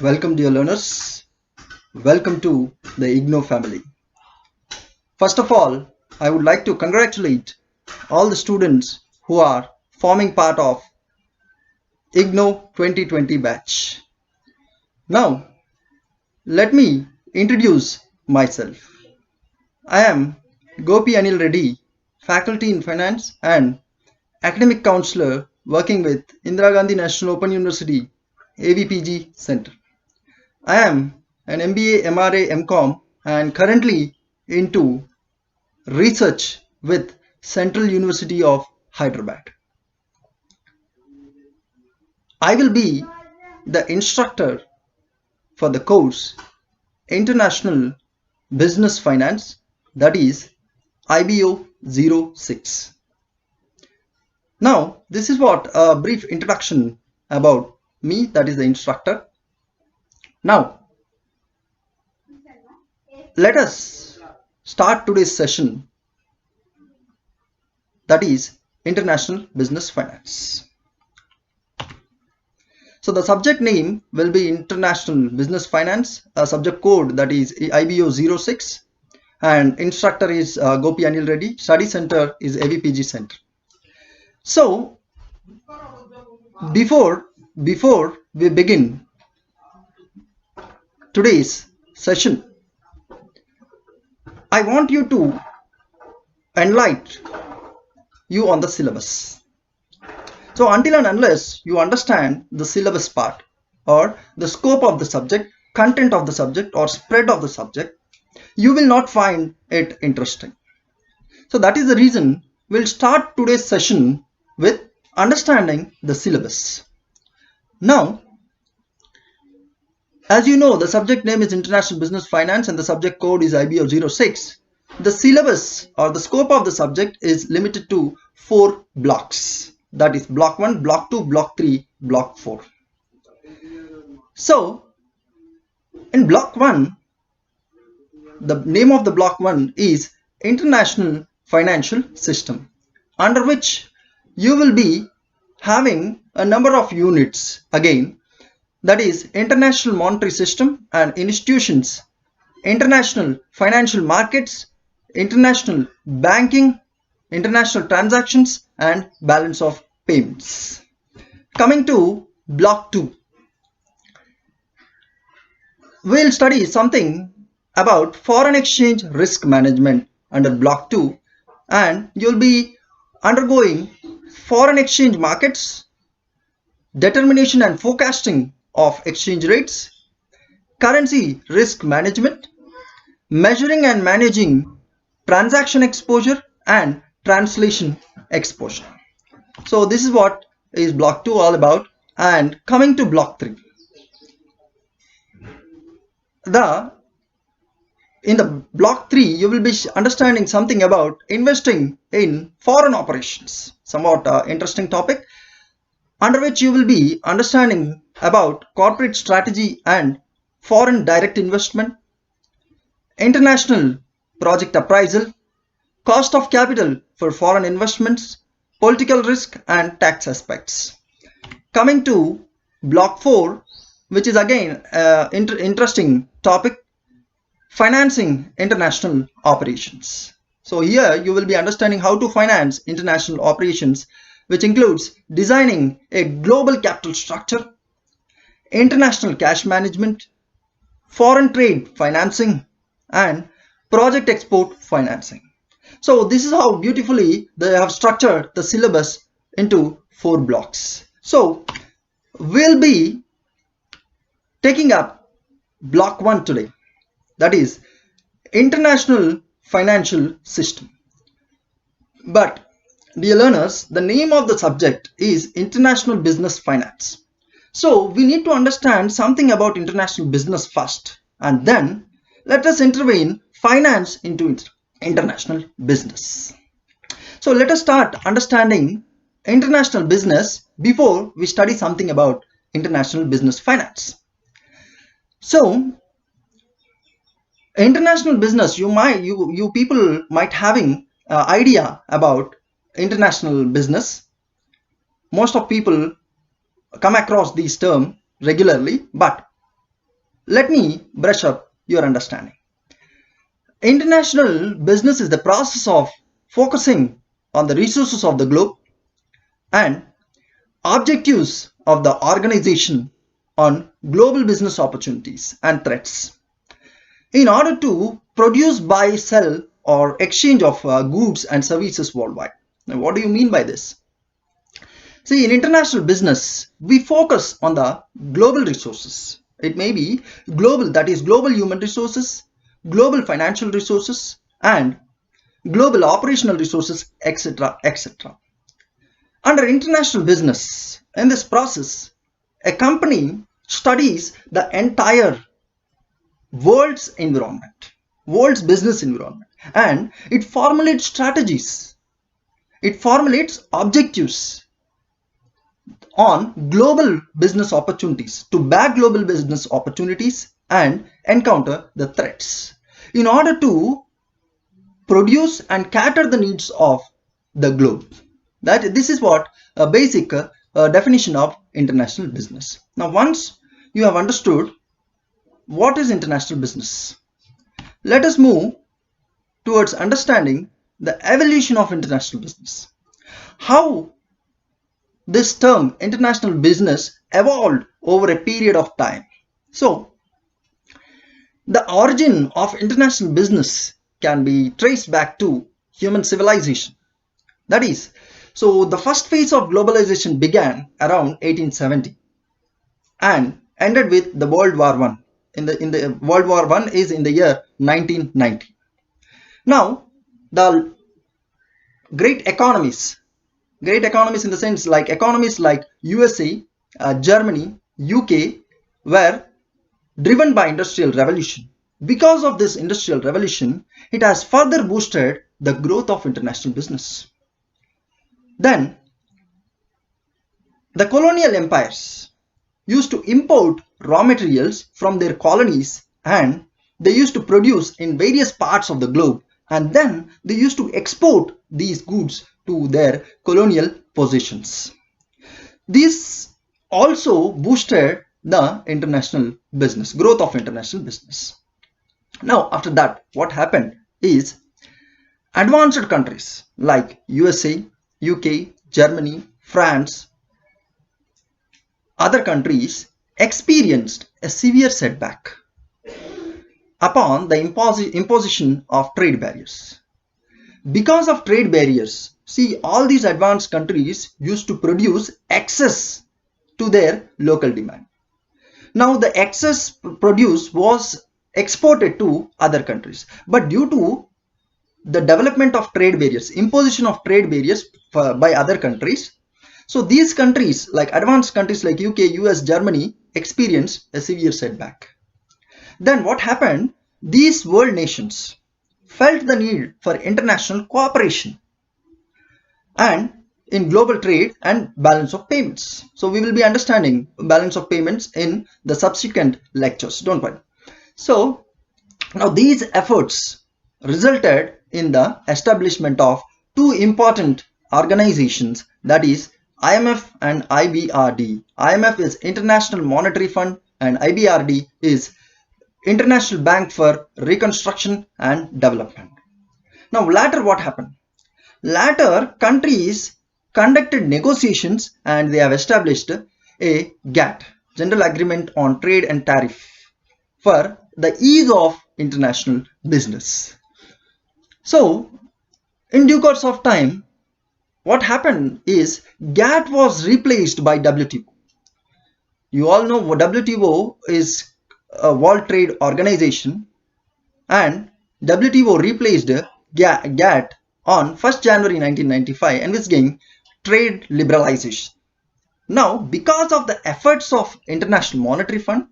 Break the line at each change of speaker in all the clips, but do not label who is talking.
Welcome, dear learners. Welcome to the IGNOU family. First of all, I would like to congratulate all the students who are forming part of IGNOU 2020 batch. Now, let me introduce myself. I am Gopi Anil Reddy, faculty in finance and academic counselor working with Indira Gandhi National Open University AVPG Center. I am an MBA, MRA, MCom and currently into research with Central University of Hyderabad. I will be the instructor for the course International Business Finance, that is IBO-06. Now, this is what a brief introduction about me, that is the instructor. Now, let us start today's session, that is International Business Finance. So the subject name will be International Business Finance, a subject code that is IBO-06, and instructor is Gopi Anil Reddy, study center is AVPG Center. So before we begin today's session, I want you to enlighten you on the syllabus. So until and unless you understand the syllabus part or the scope of the subject, content of the subject or spread of the subject, you will not find it interesting. So that is the reason we'll start today's session with understanding the syllabus. Now, as you know, the subject name is International Business Finance and the subject code is IBO-06. The syllabus or the scope of the subject is limited to 4 blocks. That is block 1, block 2, block 3, block 4. So, in block 1, the name of the block 1 is International Financial System, under which you will be having a number of units again, that is International Monetary System and Institutions, International Financial Markets, International Banking, International Transactions and Balance of Payments. Coming to block 2, we'll study something about foreign exchange risk management under block 2, and you'll be undergoing foreign exchange markets, determination and forecasting of exchange rates, currency risk management, measuring and managing transaction exposure and translation exposure. So this is what is block 2 all about. And coming to block 3, in the block 3 you will be understanding something about investing in foreign operations, somewhat interesting topic, under which you will be understanding about corporate strategy and foreign direct investment, international project appraisal, cost of capital for foreign investments, political risk and tax aspects. Coming to block 4, which is again interesting topic, financing international operations. So here you will be understanding how to finance international operations, which includes designing a global capital structure, international cash management, foreign trade financing and project export financing. So this is how beautifully they have structured the syllabus into 4 blocks. So we'll be taking up block 1 today, that is International Financial System. But dear learners, the name of the subject is International Business Finance. So we need to understand something about international business first, and then let us intervene finance into international business. So let us start understanding international business before we study something about international business finance. So international business, you people might having idea about international business. Most of people come across these terms regularly, but let me brush up your understanding. International business is the process of focusing on the resources of the globe and objectives of the organization on global business opportunities and threats in order to produce, buy, sell or exchange of goods and services worldwide. Now, what do you mean by this? See, in international business, we focus on the global resources. It may be global, that is global human resources, global financial resources and global operational resources, etc., etc. Under international business, in this process, a company studies the entire world's environment, world's business environment, and it formulates strategies, it formulates objectives on global business opportunities to back global business opportunities and encounter the threats in order to produce and cater the needs of the globe. This is what a basic definition of international business. Now, once you have understood what is international business, let us move towards understanding the evolution of international business. How this term international business evolved over a period of time. So, the origin of international business can be traced back to human civilization. That is, so the first phase of globalization began around 1870 and ended with the World War I. In the World War I is in the year 1990. Now, the great economies in the sense like economies like USA, Germany, UK were driven by industrial revolution. Because of this industrial revolution, it has further boosted the growth of international business. Then, the colonial empires used to import raw materials from their colonies and they used to produce in various parts of the globe, and then they used to export these goods to their colonial possessions. This also boosted the international business, growth of international business. Now, after that, what happened is advanced countries like USA, UK, Germany, France, other countries experienced a severe setback upon the imposition of trade barriers. Because of trade barriers, see, all these advanced countries used to produce excess to their local demand. Now, the excess produce was exported to other countries, but due to the development of trade barriers, imposition of trade barriers by other countries, so these countries like advanced countries like UK, US, Germany experienced a severe setback. Then what happened? These world nations felt the need for international cooperation and in global trade and balance of payments. So we will be understanding balance of payments in the subsequent lectures, don't worry. So now these efforts resulted in the establishment of two important organizations, that is IMF and IBRD. IMF is International Monetary Fund and IBRD is International Bank for Reconstruction and Development. Now later what happened? Later countries conducted negotiations and they have established a GATT, General Agreement on Trade and Tariff, for the ease of international business. So in due course of time, what happened is GATT was replaced by WTO. You all know WTO is a World Trade Organization and WTO replaced GATT on 1st January 1995 and is getting trade liberalization. Now, because of the efforts of International Monetary Fund,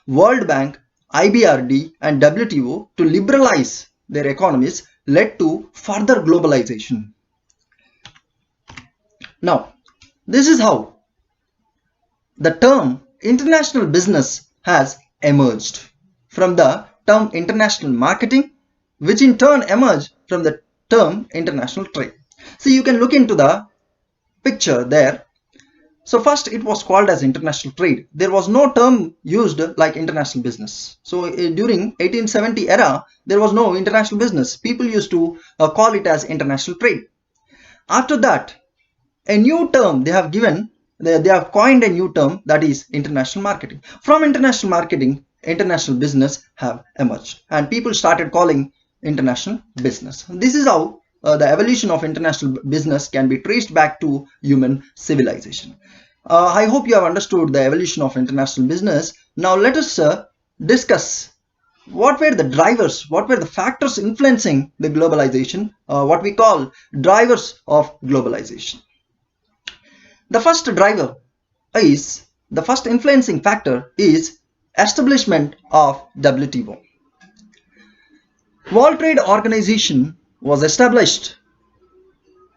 World Bank, IBRD and WTO to liberalize their economies led to further globalization. Now, this is how the term international business has emerged from the term international marketing, which in turn emerged from the term international trade. So you can look into the picture there. So first it was called as international trade. There was no term used like international business. So during 1870 era, there was no international business. People used to call it as international trade. After that, a new term they have given, they have coined a new term, that is international marketing. From international marketing, international business have emerged and people started calling international business. This is how the evolution of international business can be traced back to human civilization. I hope you have understood the evolution of international business. Now let us discuss what were the drivers, what were the factors influencing the globalization, what we call drivers of globalization. The first driver is, the first influencing factor is establishment of WTO. World Trade Organization was established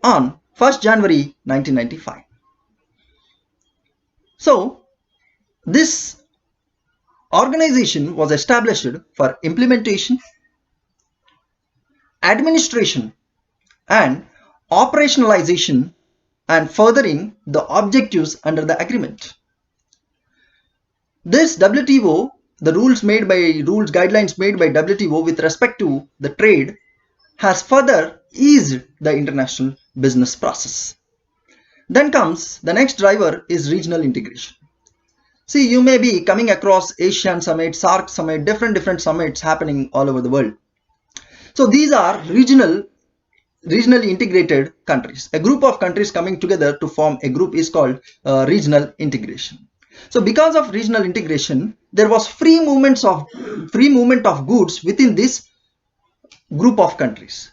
on 1st January 1995. So this organization was established for implementation, administration and operationalization and furthering the objectives under the agreement. This WTO, the guidelines made by WTO with respect to the trade has further eased the international business process. Then comes the next driver is regional integration. See, you may be coming across Asian Summit, SAARC Summit, different summits happening all over the world. So these are regionally integrated countries. A group of countries coming together to form a group is called regional integration. So because of regional integration, there was free movement of goods within this group of countries.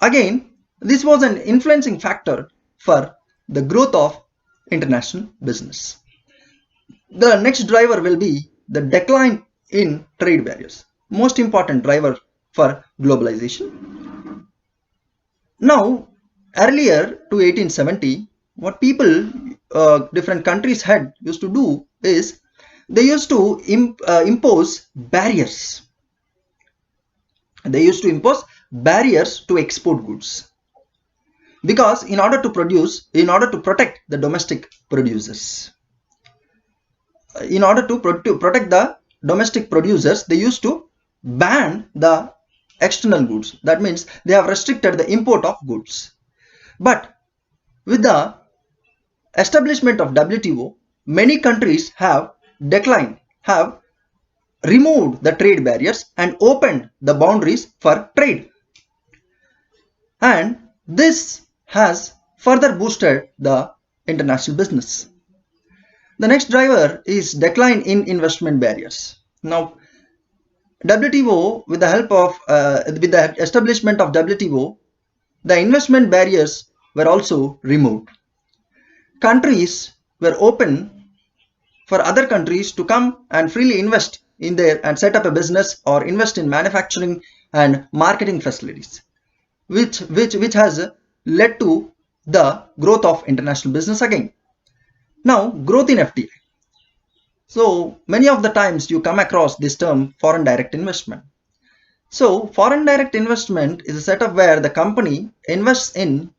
Again, this was an influencing factor for the growth of international business. The next driver will be the decline in trade barriers, most important driver for globalization. Now, earlier to 1870, what people, different countries used to do is they used to impose barriers. They used to impose barriers to export goods, because in order to protect the domestic producers, in order to protect the domestic producers, they used to ban the external goods. That means they have restricted the import of goods. But with the establishment of WTO, many countries have removed the trade barriers and opened the boundaries for trade. And this has further boosted the international business. The next driver is decline in investment barriers. Now, WTO, with the establishment of WTO, the investment barriers were also removed. Countries were open for other countries to come and freely invest in there and set up a business or invest in manufacturing and marketing facilities, which has led to the growth of international business again. Now, growth in FDI. So many of the times you come across this term foreign direct investment. So foreign direct investment is a setup where the company invests in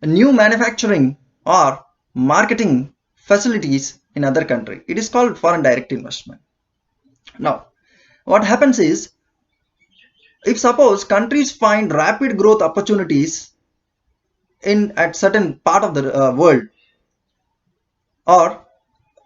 new manufacturing or marketing facilities in other country. It is called foreign direct investment. Now, what happens is, if suppose countries find rapid growth opportunities at certain part of the world, or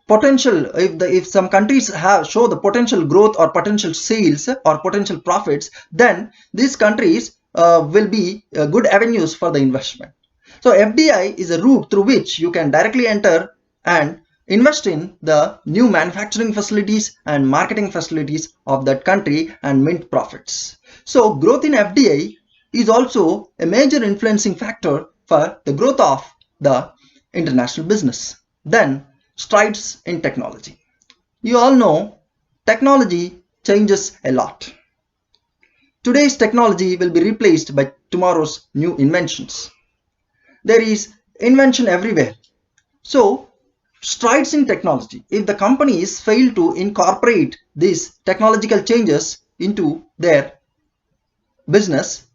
potential, if some countries show the potential growth or potential sales or potential profits, then these countries will be good avenues for the investment. So FDI is a route through which you can directly enter and invest in the new manufacturing facilities and marketing facilities of that country and mint profits. So growth in FDI is also a major influencing factor for the growth of the international business. Then strides in technology. You all know technology changes a lot. Today's technology will be replaced by tomorrow's new inventions. There is invention everywhere. So strides in technology. If the companies fail to incorporate these technological changes into their business,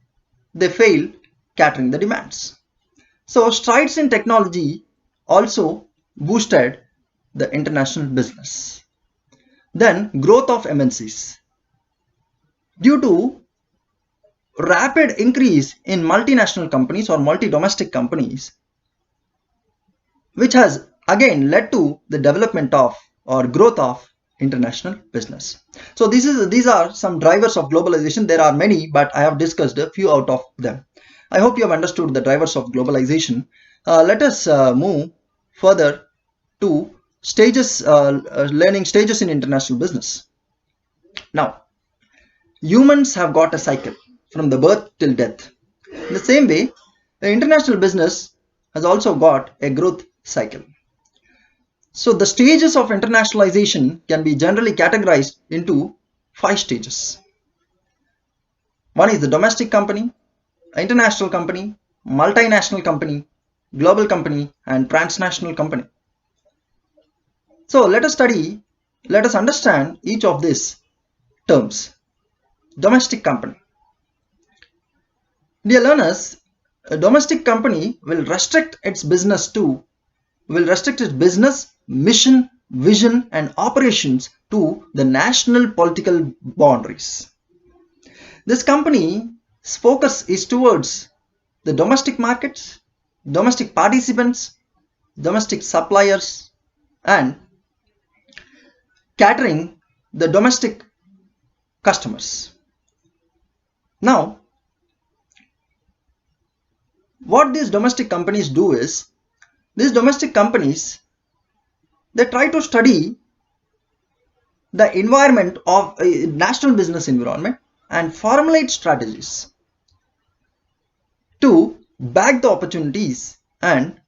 they fail catering the demands. So strides in technology also boosted the international business. Then growth of MNCs. Due to rapid increase in multinational companies or multi-domestic companies, which has again led to the development of or growth of international business. So these are some drivers of globalization. There are many, but I have discussed a few out of them. I hope you have understood the drivers of globalization. Let us move further to stages, learning stages in international business. Now, humans have got a cycle from the birth till death. In the same way, the international business has also got a growth cycle. So the stages of internationalization can be generally categorized into 5 stages. One is the domestic company, international company, multinational company, global company, and transnational company. So let us understand each of these terms. Domestic company. Dear learners, a domestic company will restrict its business, mission, vision, and operations to the national political boundaries. This company's focus is towards the domestic markets, domestic participants, domestic suppliers, and catering the domestic customers. Now, what these domestic companies do is, these domestic companies, they try to study the environment of a national business environment and formulate strategies to back the opportunities and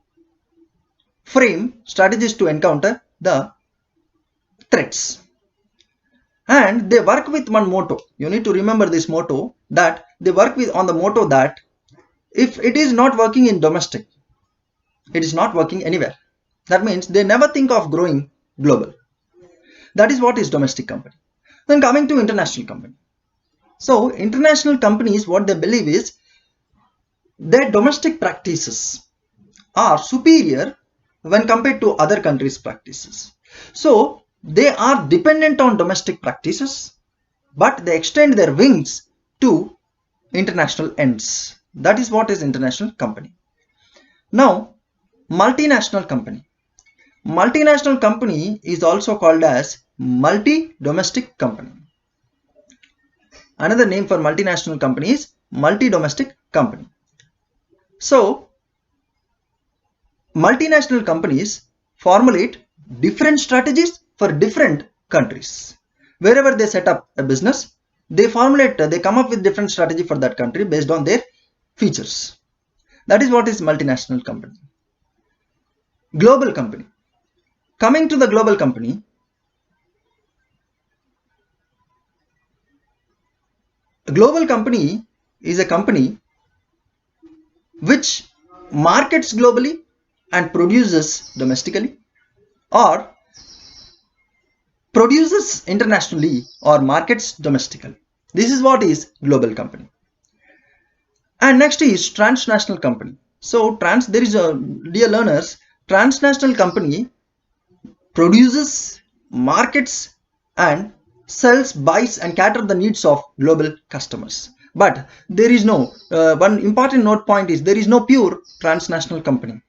frame strategies to encounter the threats. And they work with one motto. You need to remember this motto, that they work on the motto that if it is not working in domestic, it is not working anywhere. That means they never think of growing global. That is what is domestic company. Then coming to international company. So international companies, what they believe is their domestic practices are superior when compared to other countries' practices. So they are dependent on domestic practices, but they extend their wings to international ends. That is what is international company. Now, multinational company. Multinational company is also called as multi-domestic company. Another name for multinational company is multi-domestic company. So, multinational companies formulate different strategies for different countries. Wherever they set up a business, they come up with different strategy for that country based on their features. That is what is multinational company. Global company. Coming to the global company, a global company is a company which markets globally and produces domestically, or produces internationally or markets domestically. This is what is global company. And next is transnational company. So there is a, dear learners, transnational company produces, markets, and sells, buys, and cater the needs of global customers. But there is no, one important note point is there is no pure transnational company.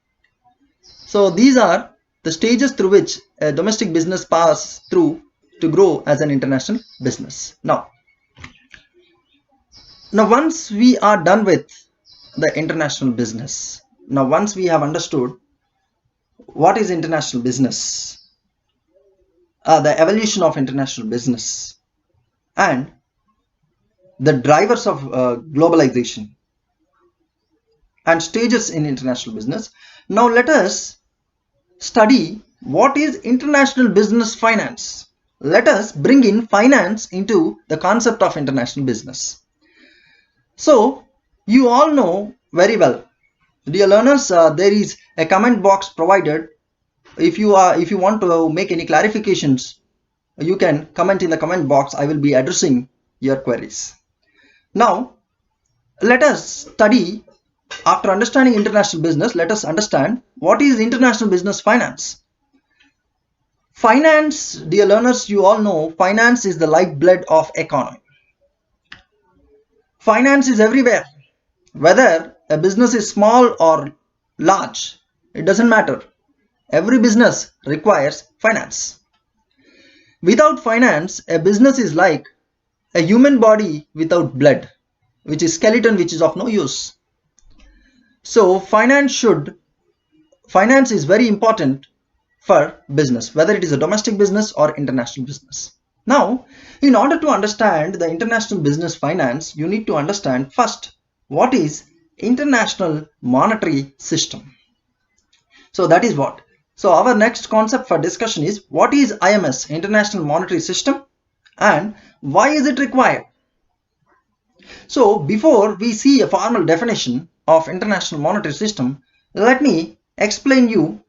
So these are the stages through which a domestic business passes through to grow as an international business. Now once we are done with the international business, once we have understood what is international business, the evolution of international business, and the drivers of globalization and stages in international business, now let us study what is international business finance. Let us bring in finance into the concept of international business. So you all know very well, dear learners, there is a comment box provided. If you want to make any clarifications, you can comment in the comment box. I will be addressing your queries. Now let us study, after understanding international business, let us understand what is international business finance. Finance, dear learners, you all know finance is the lifeblood of economy. Finance is everywhere. Whether a business is small or large, it doesn't matter. Every business requires finance. Without finance, a business is like a human body without blood, which is skeleton, which is of no use. So finance is very important for business, whether it is a domestic business or international business. Now, in order to understand the international business finance, you need to understand first what is international monetary system. So that is what. So our next concept for discussion is what is IMS, International Monetary System, and why is it required? So before we see a formal definition of International Monetary System, let me explain you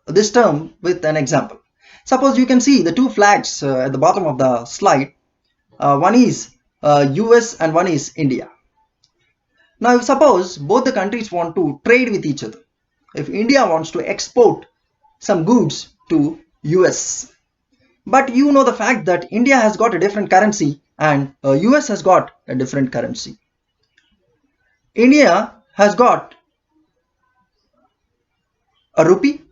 this term with an example. Suppose you can see the two flags at the bottom of the slide. One is US and one is India. Now if suppose both the countries want to trade with each other, if India wants to export some goods to US, but you know the fact that India has got a different currency and US has got a different currency. India has got a rupee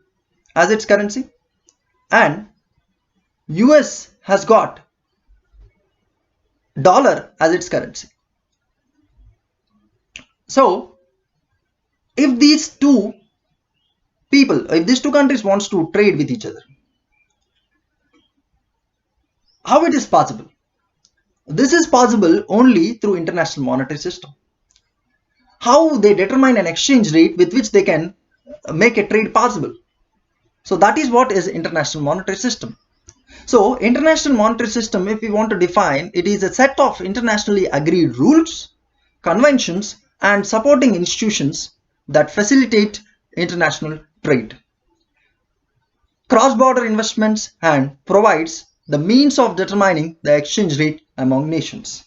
as its currency and US has got dollar as its currency. So if these two countries wants to trade with each other, how it is possible? This is possible only through international monetary system. How they determine an exchange rate with which they can make a trade possible. So that is what is international monetary system. So international monetary system, if we want to define, it is a set of internationally agreed rules, conventions and supporting institutions that facilitate international trade, cross-border investments and provides the means of determining the exchange rate among nations.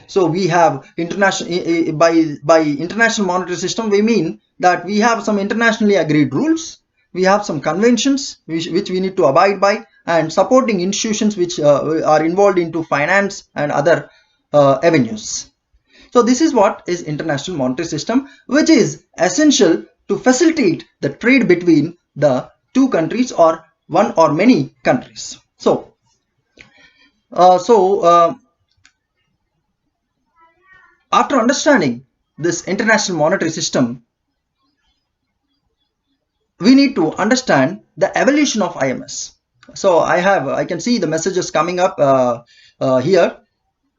So we have international, by international monetary system we mean that we have some internationally agreed rules, we have some conventions which we need to abide by, and supporting institutions which are involved into finance and other avenues. So this is what is international monetary system, which is essential to facilitate the trade between the two countries or one or many countries. So after understanding this international monetary system, we need to understand the evolution of IMS. So I can see the messages coming up here.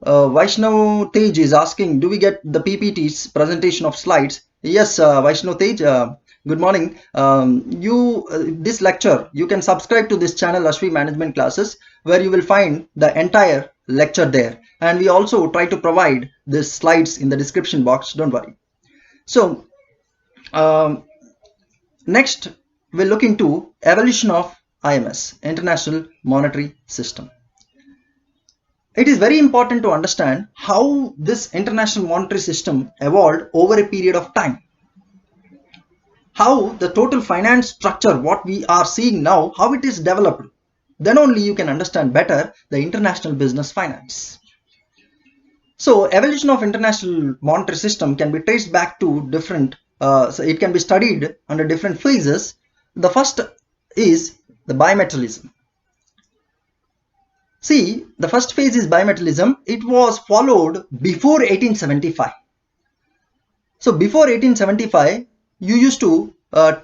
Vaishnav Tej is asking, do we get the PPT's presentation of slides? Yes, Vaishnav Tej, good morning. This lecture, you can subscribe to this channel Ashwi Management Classes, where you will find the entire lecture there. And we also try to provide these slides in the description box, don't worry. So next we'll look into evolution of IMS, International Monetary System. It is very important to understand how this international monetary system evolved over a period of time. How the total finance structure, what we are seeing now, how it is developed. Then only you can understand better the international business finance. So evolution of international monetary system can be traced back to different, so it can be studied under different phases. The first is the bimetallism. See, the first phase is bimetallism. It was followed before 1875. So before 1875, we used to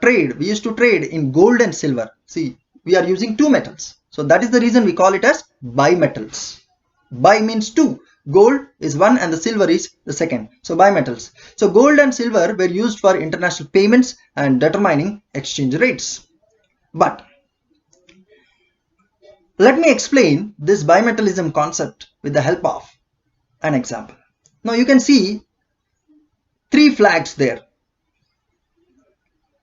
trade in gold and silver. See, we are using two metals. So that is the reason we call it as bimetals. Bi means two. Gold is one and the silver is the second. So bimetals. So gold and silver were used for international payments and determining exchange rates. But let me explain this bimetallism concept with the help of an example. Now you can see three flags there.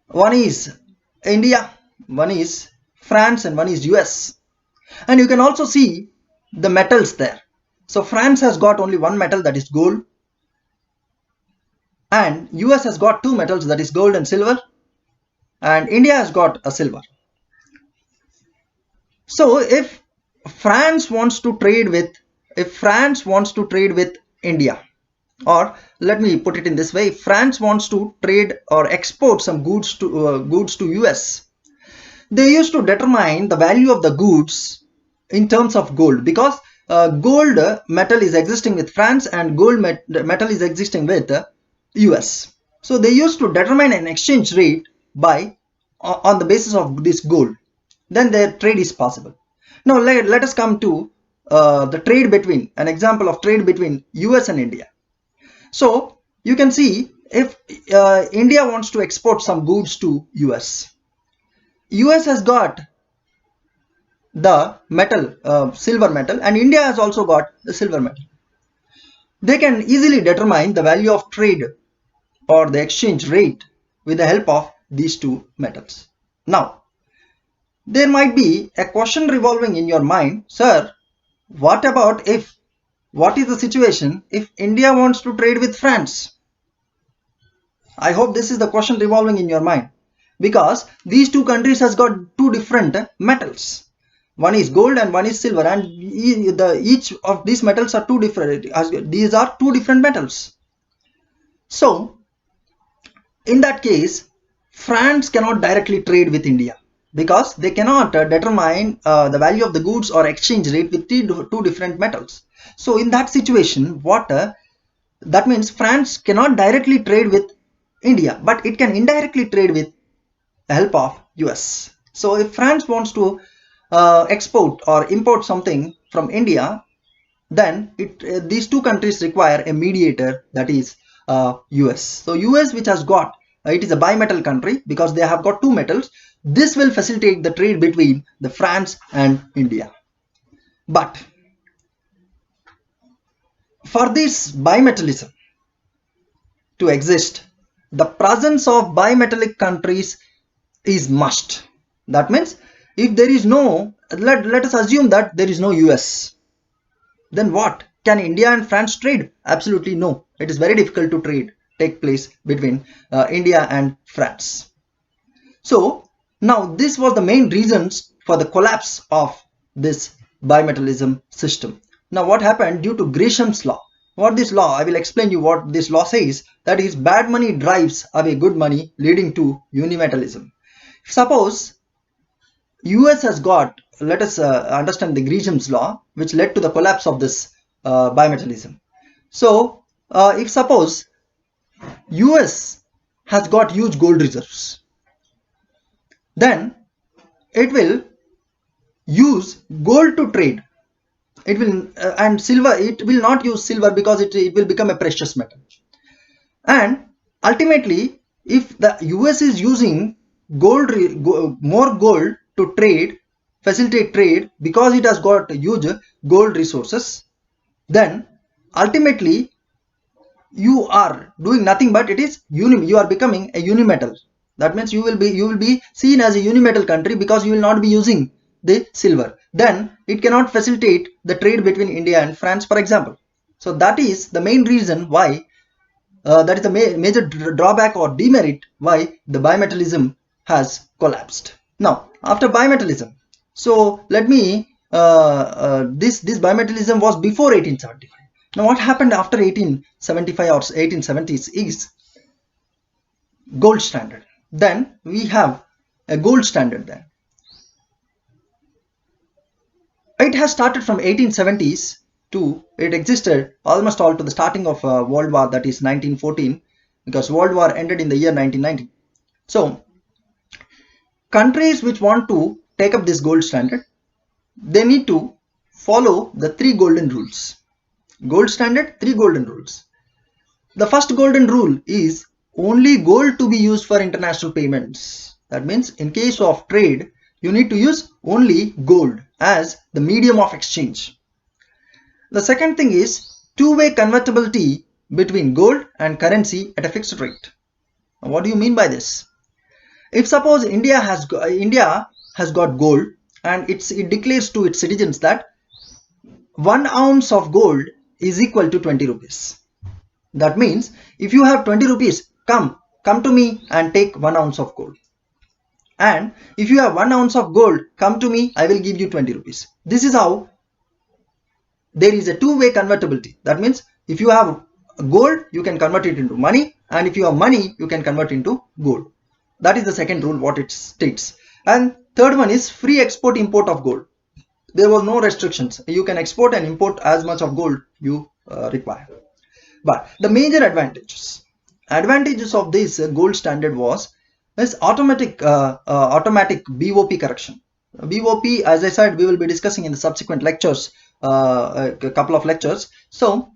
One is India, one is France and one is US. And you can also see the metals there. So France has got only one metal, that is gold. And US has got two metals, that is gold and silver. And India has got a silver. So if France wants to trade with India, or let me put it in this way, if France wants to trade or export some goods to US, they used to determine the value of the goods in terms of gold, because gold metal is existing with France and gold metal is existing with US. So they used to determine an exchange rate by on the basis of this gold. Then their trade is possible. Now let us come to the trade between, an example of trade between US and India. So you can see, if India wants to export some goods to US, US has got the metal, silver metal, and India has also got the silver metal. They can easily determine the value of trade or the exchange rate with the help of these two metals. Now, there might be a question revolving in your mind, sir, what is the situation if India wants to trade with France? I hope this is the question revolving in your mind, because these two countries has got two different metals. One is gold and one is silver, and each of these metals are two different. These are two different metals. So in that case, France cannot directly trade with India, because they cannot determine the value of the goods or exchange rate with two different metals. So in that situation, that means France cannot directly trade with India, but it can indirectly trade with the help of US. So if France wants to export or import something from India, then these two countries require a mediator, that is US. So US, which has got it is a bimetal country because they have got two metals. This will facilitate the trade between the France and India. But for this bimetallism to exist, the presence of bimetallic countries is must. That means if there is no, let us assume that there is no US, then what? Can India and France trade? Absolutely no. It is very difficult to take place between India and France. So now this was the main reasons for the collapse of this bimetallism system. Now what happened due to Gresham's law? What this law, I will explain you what this law says. That is, bad money drives away good money, leading to unimetallism. Suppose US has got, let us understand the Gresham's law, which led to the collapse of this bimetallism. So if suppose US has got huge gold reserves, then it will use gold to trade. It will and silver, it will not use silver because it will become a precious metal. And ultimately, if the US is using more gold to facilitate trade, because it has got huge gold resources, then ultimately you are doing nothing but you are becoming a unimetal. That means you will be seen as a unimetal country because you will not be using the silver. Then it cannot facilitate the trade between India and France, for example. So that is the main reason why, that is the major drawback or demerit why the bimetallism has collapsed. Now after bimetallism, so let me this bimetallism was before 1875. Now what happened after 1875 or 1870s is gold standard. Then we have a gold standard. Then it has started from 1870s to it existed almost all to the starting of World War, that is 1914, because World War ended in the year 1990. So countries which want to take up this gold standard, they need to follow the three golden rules. Gold standard, three golden rules. The first golden rule is only gold to be used for international payments. That means in case of trade, you need to use only gold as the medium of exchange. The second thing is two-way convertibility between gold and currency at a fixed rate. Now, what do you mean by this? If suppose India has got gold and it declares to its citizens that 1 ounce of gold is equal to 20 rupees. That means if you have 20 rupees, come to me and take 1 ounce of gold. And if you have 1 ounce of gold, come to me, I will give you 20 rupees. This is how there is a two-way convertibility. That means if you have gold, you can convert it into money, and if you have money, you can convert into gold. That is the second rule what it states. And third one is free export import of gold. There was no restrictions. You can export and import as much of gold you require. But the major advantages of this gold standard was this automatic BOP correction. BOP, as I said, we will be discussing in the subsequent lectures, a couple of lectures. So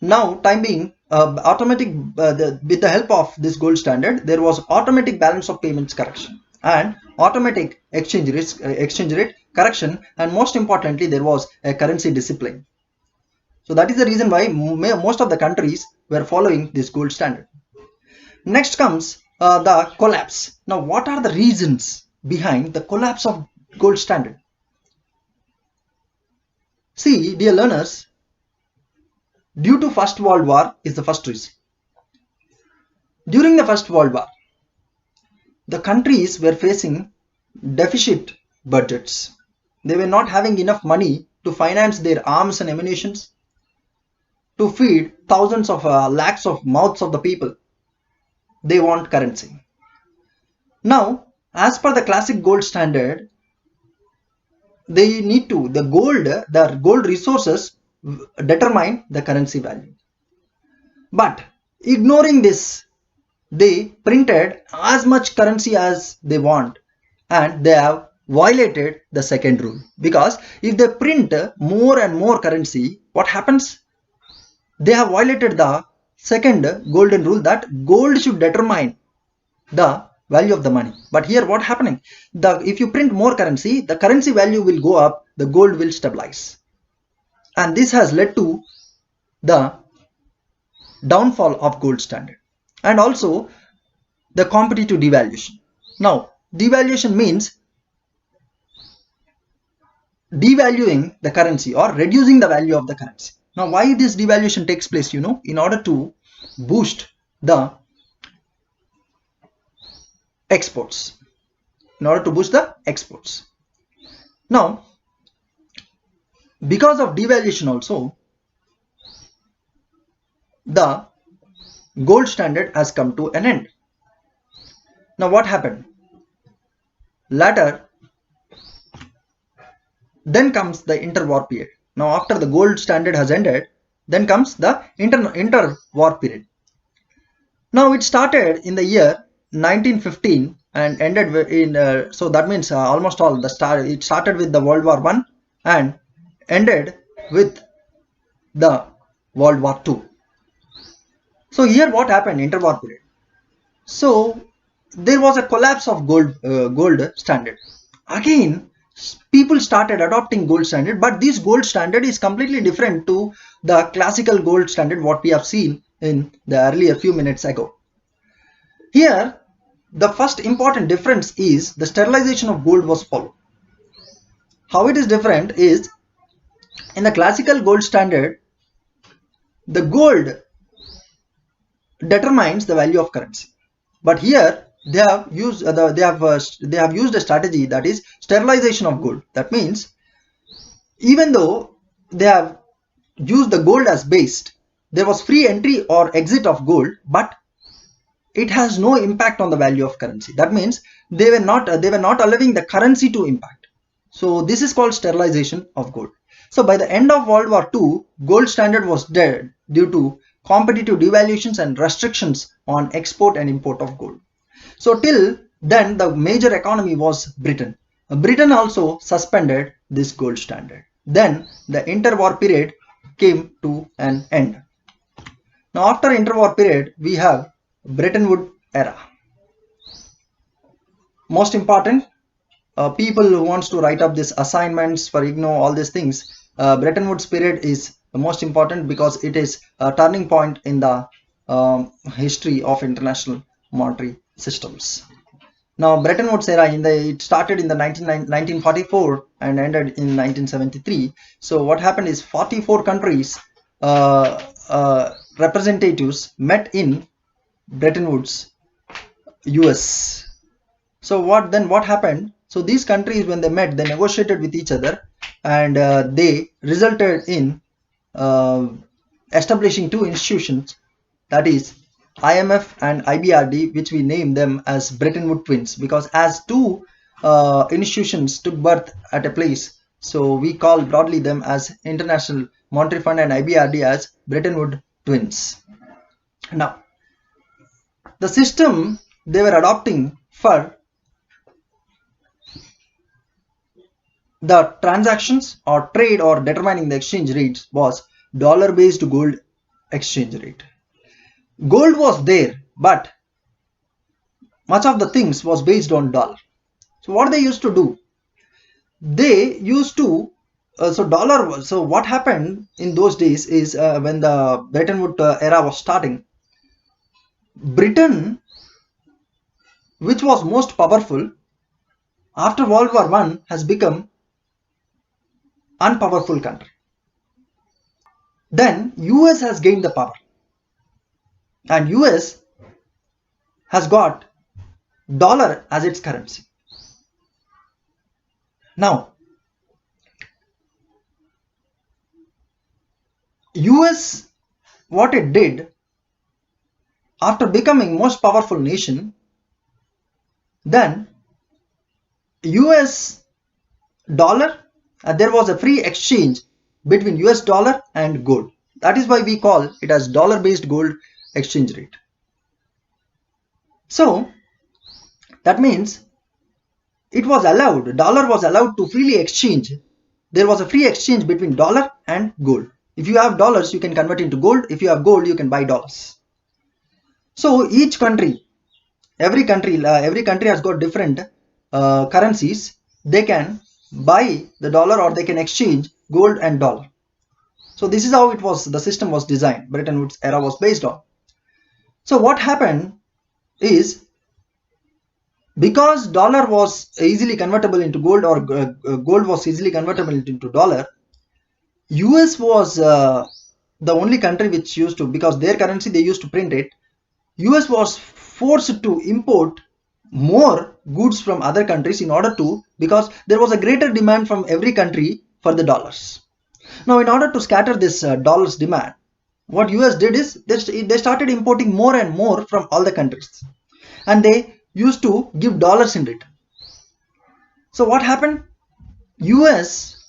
now, time being, automatic with the help of this gold standard, there was automatic balance of payments correction and automatic exchange rate correction, and most importantly, there was a currency discipline. So that is the reason why most of the countries were following this gold standard. Next comes the collapse. Now, what are the reasons behind the collapse of gold standard? See, dear learners, due to First World War is the first reason. During the First World War, the countries were facing deficit budgets. They were not having enough money to finance their arms and ammunitions, to feed thousands of lakhs of mouths of the people. They want currency. Now, as per the classic gold standard, they need to, the gold resources determine the currency value. But ignoring this, they printed as much currency as they want, and they have violated the second rule. Because if they print more and more currency, what happens? They have violated the second golden rule, that gold should determine the value of the money. But here what happening? If you print more currency, the currency value will go up, the gold will stabilize. And this has led to the downfall of gold standard, and also the competitive devaluation. Now, devaluation means devaluing the currency or reducing the value of the currency. Now, why this devaluation takes place? In order to boost the exports. Now, because of devaluation also, the gold standard has come to an end. Now, what happened? Later, then comes the interwar period. Now, after the gold standard has ended, then comes the interwar period. Now, it started in the year 1915 and ended in, so that means almost all it started with the World War I and ended with the World War II. So here what happened? Interwar period. So there was a collapse of gold standard. Again, people started adopting gold standard, but this gold standard is completely different to the classical gold standard what we have seen in the earlier few minutes ago. Here, the first important difference is the sterilization of gold was followed. How it is different is, in the classical gold standard, the gold determines the value of currency, but here they have used a strategy, that is sterilization of gold. That means even though they have used the gold as base, there was free entry or exit of gold, but it has no impact on the value of currency. That means they were not allowing the currency to impact. So this is called sterilization of gold. So by the end of World War II, gold standard was dead due to competitive devaluations and restrictions on export and import of gold. So till then, the major economy was Britain. Britain also suspended this gold standard. Then the interwar period came to an end. Now after interwar period, we have Bretton Woods era. Most important, people who wants to write up these assignments for IGNOU, all these things, Bretton Woods period is the most important because it is a turning point in the history of international monetary systems. Now Bretton Woods era, it started in the 1944 and ended in 1973. So what happened is 44 countries representatives met in Bretton Woods, US. So what happened? So these countries, when they met, they negotiated with each other, and they resulted in establishing two institutions, that is IMF and IBRD, which we name them as Bretton Woods twins, because as two institutions took birth at a place, so we call broadly them as International Monetary Fund and IBRD as Bretton Woods twins. Now, the system they were adopting for the transactions or trade or determining the exchange rates was dollar-based gold exchange rate. Gold was there, but much of the things was based on dollar. So what they used to do, they used to so what happened in those days is when the Bretton Woods era was starting, Britain, which was most powerful after World War I, has become unpowerful country. Then US has gained the power, and US has got dollar as its currency. Now, US, what it did after becoming most powerful nation, then US dollar, there was a free exchange between US dollar and gold. That is why we call it as dollar-based gold exchange rate. So that means it was allowed, dollar was allowed to freely exchange. There was a free exchange between dollar and gold. If you have dollars, you can convert into gold. If you have gold, you can buy dollars. So each country, every country has got different currencies. They can buy the dollar or they can exchange gold and dollar. So this is how it was, the system was designed, Bretton Woods era was based on. So what happened is, because dollar was easily convertible into gold, or gold was easily convertible into dollar, US was the only country which used to, because their currency they used to print it, US was forced to import more goods from other countries in order to, because there was a greater demand from every country for the dollars. Now, in order to scatter this dollars demand, what US did is they started importing more and more from all the countries, and they used to give dollars in return. So what happened? US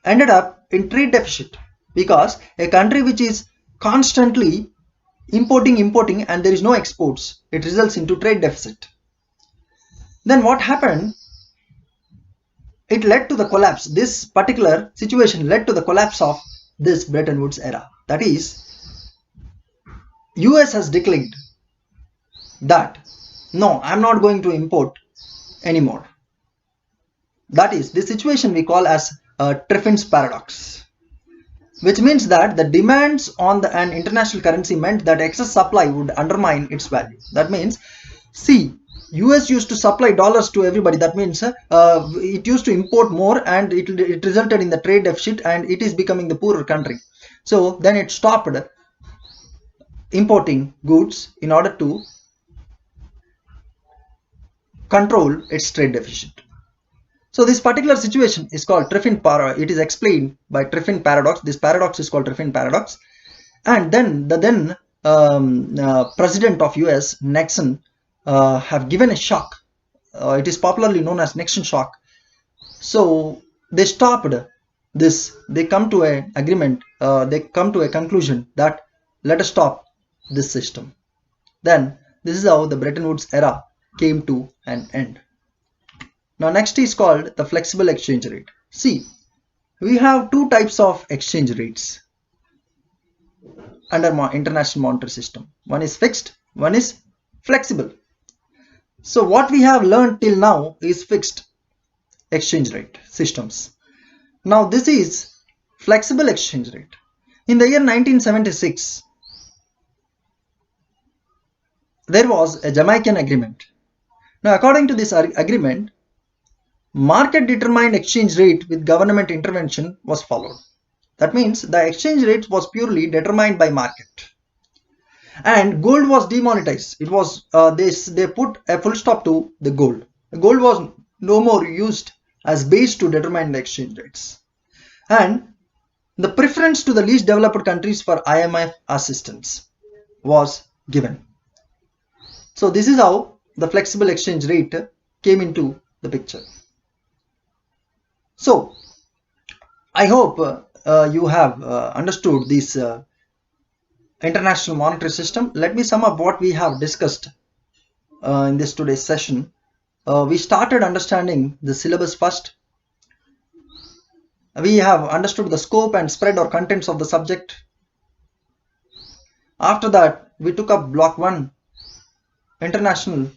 ended up in trade deficit, because a country which is constantly importing and there is no exports, it results into trade deficit. Then what happened? It led to the collapse. This particular situation led to the collapse of this Bretton Woods era. That is, US has declared that no, I'm not going to import anymore. That is the situation we call as Triffin's paradox, which means that the demands on an international currency meant that excess supply would undermine its value. That means, see, US used to supply dollars to everybody. That means it used to import more, and it resulted in the trade deficit, and it is becoming the poorer country. So then it stopped importing goods in order to control its trade deficit. So this particular situation is called Triffin paradox. It is explained by Triffin paradox. This paradox is called Triffin paradox. And then the president of US, Nixon, have given a shock. It is popularly known as Nixon shock. So they stopped this. They come to an agreement. They come to a conclusion that let us stop this system. Then this is how the Bretton Woods era came to an end. Now next is called the flexible exchange rate. See, we have two types of exchange rates under international monetary system. One is fixed, one is flexible. So what we have learned till now is fixed exchange rate systems. Now this is flexible exchange rate. In the year 1976, there was a Jamaican agreement. Now according to this agreement, market determined exchange rate with government intervention was followed. That means the exchange rate was purely determined by market, and gold was demonetized. It was they put a full stop to the gold. Gold was no more used as base to determine the exchange rates. And the preference to the least developed countries for IMF assistance was given. So this is how the flexible exchange rate came into the picture. So I hope you have understood this international monetary system. Let me sum up what we have discussed in this today's session. We started understanding the syllabus first. We have understood the scope and spread or contents of the subject. After that, we took up block 1, international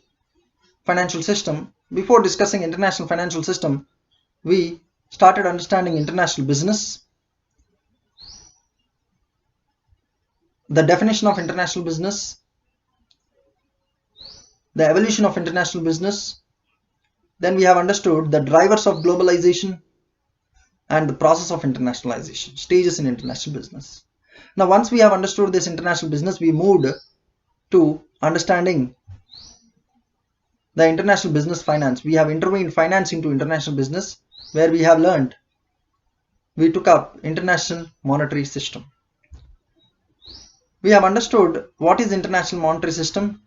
financial system. Before discussing international financial system, we started understanding international business, the definition of international business, the evolution of international business. Then we have understood the drivers of globalization and the process of internationalization, stages in international business. Now, once we have understood this international business, we moved to understanding the international business finance. We have intervened finance into international business, where we have learned, we took up international monetary system. We have understood what is international monetary system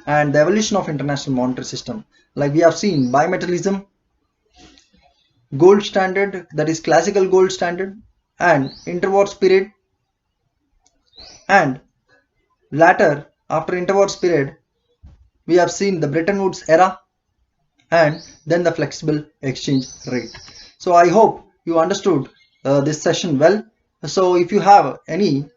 and the evolution of international monetary system. Like we have seen bimetallism, gold standard, that is classical gold standard, and interwar period, and later after interwar period we have seen the Bretton Woods era and then the flexible exchange rate. So I hope you understood this session well. So if you have any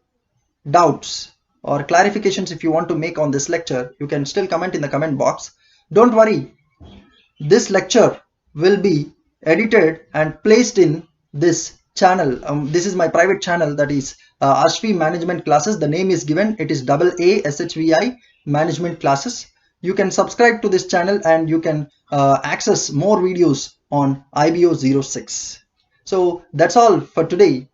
doubts or clarifications if you want to make on this lecture, you can still comment in the comment box. Don't worry, this lecture will be edited and placed in this channel. This is my private channel, that is Ashvi Management Classes. The name is given, it is AASHVI Management Classes. You can subscribe to this channel and you can access more videos on IBO-06. So that's all for today.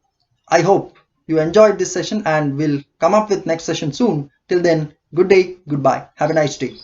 I hope you enjoyed this session and we'll come up with next session soon. Till then, good day, goodbye. Have a nice day.